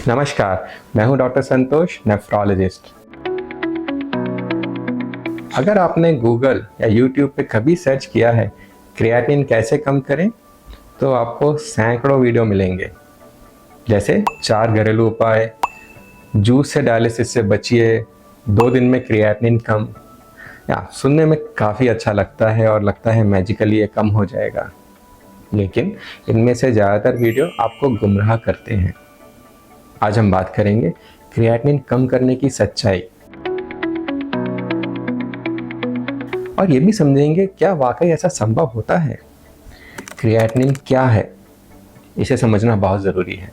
नमस्कार, मैं हूं डॉक्टर संतोष, नेफ्रोलॉजिस्ट। अगर आपने गूगल या यूट्यूब पे कभी सर्च किया है क्रिएटिनिन कैसे कम करें, तो आपको सैकड़ों वीडियो मिलेंगे। जैसे 4 घरेलू उपाय, जूस से डायलिसिस से बचिए, 2 दिन में क्रिएटिनिन कम। या सुनने में काफ़ी अच्छा लगता है और लगता है मैजिकली ये कम हो जाएगा, लेकिन इनमें से ज़्यादातर वीडियो आपको गुमराह करते हैं। आज हम बात करेंगे क्रिएटिनिन कम करने की सच्चाई, और ये भी समझेंगे क्या वाकई ऐसा संभव होता है। क्रिएटिनिन क्या है, इसे समझना बहुत ज़रूरी है।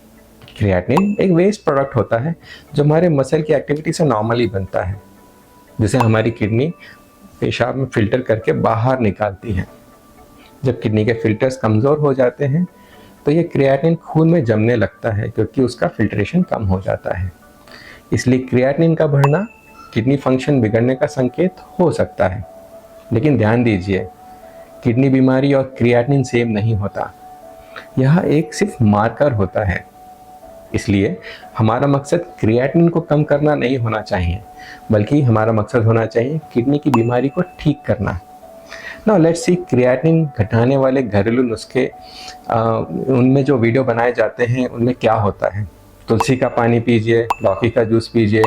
क्रिएटिनिन एक वेस्ट प्रोडक्ट होता है जो हमारे मसल की एक्टिविटी से नॉर्मली बनता है, जिसे हमारी किडनी पेशाब में फिल्टर करके बाहर निकालती है। जब किडनी के फिल्टर्स कमज़ोर हो जाते हैं तो ये क्रिएटिनिन खून में जमने लगता है, क्योंकि उसका फिल्ट्रेशन कम हो जाता है। इसलिए क्रिएटिनिन का बढ़ना किडनी फंक्शन बिगड़ने का संकेत हो सकता है। लेकिन ध्यान दीजिए, किडनी बीमारी और क्रिएटिनिन सेम नहीं होता। यह एक सिर्फ मार्कर होता है। इसलिए हमारा मकसद क्रिएटिनिन को कम करना नहीं होना चाहिए, बल्कि हमारा मकसद होना चाहिए किडनी की बीमारी को ठीक करना। नाउ लेट्स सी क्रिएटिनिन घटाने वाले घरेलू नुस्खे, उनमें जो वीडियो बनाए जाते हैं उनमें क्या होता है। तुलसी का पानी पीजिए, लौकी का जूस पीजिए,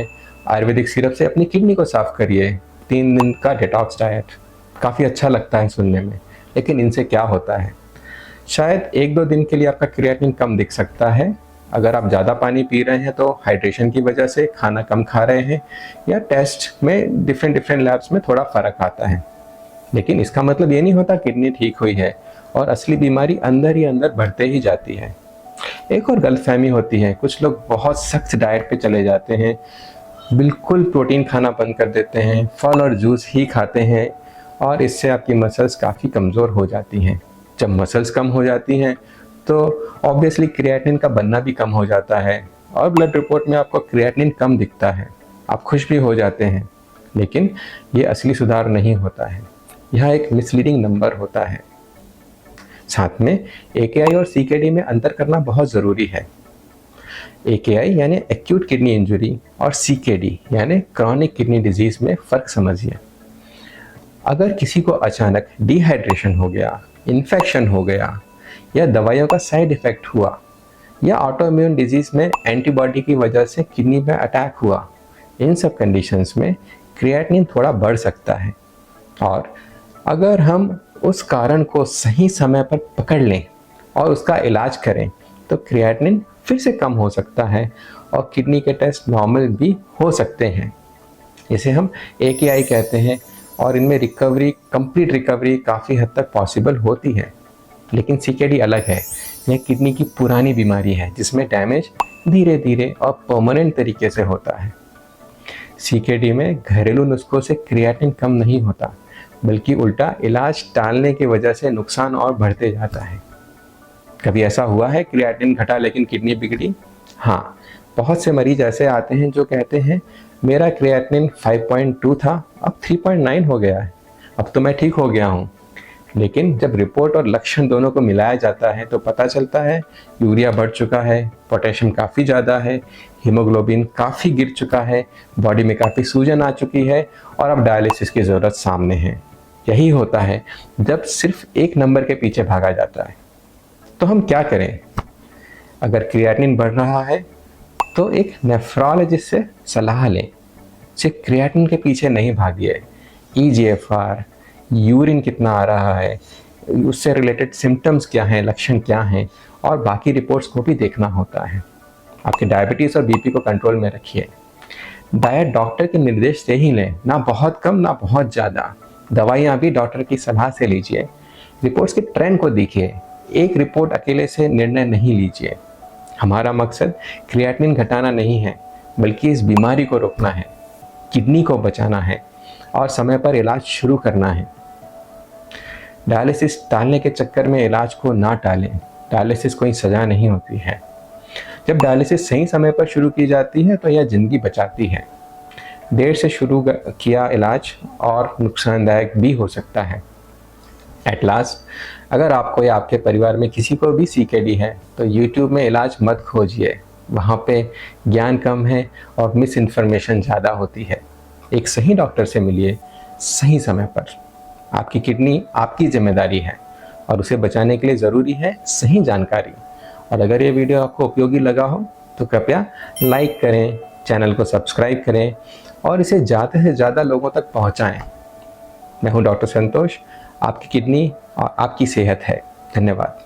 आयुर्वेदिक सिरप से अपनी किडनी को साफ करिए, 3 दिन का डिटॉक्स डाइट। काफ़ी अच्छा लगता है सुनने में, लेकिन इनसे क्या होता है? शायद 1-2 दिन के लिए आपका क्रिएटिनिन कम दिख सकता है। अगर आप ज़्यादा पानी पी रहे हैं तो हाइड्रेशन की वजह से, खाना कम खा रहे हैं, या टेस्ट में डिफरेंट लैब्स में थोड़ा फ़र्क आता है। लेकिन इसका मतलब ये नहीं होता किडनी ठीक हुई है, और असली बीमारी अंदर ही अंदर बढ़ते ही जाती है। एक और गलतफहमी होती है, कुछ लोग बहुत सख्त डाइट पे चले जाते हैं, बिल्कुल प्रोटीन खाना बंद कर देते हैं, फल और जूस ही खाते हैं, और इससे आपकी मसल्स काफ़ी कमज़ोर हो जाती हैं। जब मसल्स कम हो जाती हैं तो ऑब्वियसली क्रिएटिनिन का बनना भी कम हो जाता है, और ब्लड रिपोर्ट में आपको क्रिएटिनिन कम दिखता है। आप खुश भी हो जाते हैं, लेकिन ये असली सुधार नहीं होता है। यह एक मिसलीडिंग नंबर होता है। साथ में AKI और CKD में अंतर करना बहुत ज़रूरी है। AKI यानी एक्यूट किडनी इंजरी, और CKD यानी क्रॉनिक किडनी डिजीज़ में फ़र्क समझिए। अगर किसी को अचानक डिहाइड्रेशन हो गया, इन्फेक्शन हो गया, या दवाइयों का साइड इफ़ेक्ट हुआ, या ऑटोइम्यून डिजीज़ में एंटीबॉडी की वजह से किडनी में अटैक हुआ, इन सब कंडीशंस में क्रिएटिनिन थोड़ा बढ़ सकता है। और अगर हम उस कारण को सही समय पर पकड़ लें और उसका इलाज करें तो क्रिएटिनिन फिर से कम हो सकता है, और किडनी के टेस्ट नॉर्मल भी हो सकते हैं। इसे हम AKI कहते हैं, और इनमें रिकवरी, कंप्लीट रिकवरी काफ़ी हद तक पॉसिबल होती है। लेकिन CKD अलग है। यह किडनी की पुरानी बीमारी है जिसमें डैमेज धीरे धीरे और परमानेंट तरीके से होता है। CKD में घरेलू नुस्खों से क्रिएटिनिन कम नहीं होता, बल्कि उल्टा इलाज टालने की वजह से नुकसान और बढ़ते जाता है। कभी ऐसा हुआ है क्रिएटिनिन घटा लेकिन किडनी बिगड़ी? हाँ, बहुत से मरीज ऐसे आते हैं जो कहते हैं मेरा क्रिएटिनिन 5.2 था, अब 3.9 हो गया है, अब तो मैं ठीक हो गया हूँ। लेकिन जब रिपोर्ट और लक्षण दोनों को मिलाया जाता है तो पता चलता है यूरिया बढ़ चुका है, पोटेशियम काफ़ी ज़्यादा है, हीमोग्लोबिन काफ़ी गिर चुका है, बॉडी में काफ़ी सूजन आ चुकी है, और अब डायलिसिस की ज़रूरत सामने है। यही होता है जब सिर्फ एक नंबर के पीछे भागा जाता है। तो हम क्या करें? अगर क्रिएटिनिन बढ़ रहा है तो एक नेफ्रोलॉजिस्ट से सलाह लें। सिर्फ क्रिएटिनिन के पीछे नहीं भागिए। EGFR, यूरिन कितना आ रहा है, उससे रिलेटेड सिम्टम्स क्या हैं, लक्षण क्या हैं, और बाकी रिपोर्ट्स को भी देखना होता है। आपके डायबिटीज़ और BP को कंट्रोल में रखिए। डाइट डॉक्टर के निर्देश से ही लें, ना बहुत कम ना बहुत ज़्यादा। दवाइयाँ भी डॉक्टर की सलाह से लीजिए। रिपोर्ट्स के ट्रेंड को देखिए, एक रिपोर्ट अकेले से निर्णय नहीं लीजिए। हमारा मकसद क्रिएटिनिन घटाना नहीं है, बल्कि इस बीमारी को रोकना है, किडनी को बचाना है, और समय पर इलाज शुरू करना है। डायलिसिस टालने के चक्कर में इलाज को ना टालें। डायलिसिस कोई सज़ा नहीं होती है। जब डायलिसिस सही समय पर शुरू की जाती है तो यह ज़िंदगी बचाती है। देर से शुरू किया इलाज और नुकसानदायक भी हो सकता है। एट लास्ट, अगर आपको या आपके परिवार में किसी को भी CKD है तो YouTube में इलाज मत खोजिए, वहाँ पे ज्ञान कम है और मिस इन्फॉर्मेशन ज़्यादा होती है। एक सही डॉक्टर से मिलिए सही समय पर। आपकी किडनी आपकी जिम्मेदारी है और उसे बचाने के लिए ज़रूरी है सही जानकारी। और अगर ये वीडियो आपको उपयोगी लगा हो तो कृपया लाइक करें, चैनल को सब्सक्राइब करें और इसे ज़्यादा से ज़्यादा लोगों तक पहुँचाएँ। मैं हूँ डॉक्टर संतोष। आपकी किडनी और आपकी सेहत है। धन्यवाद।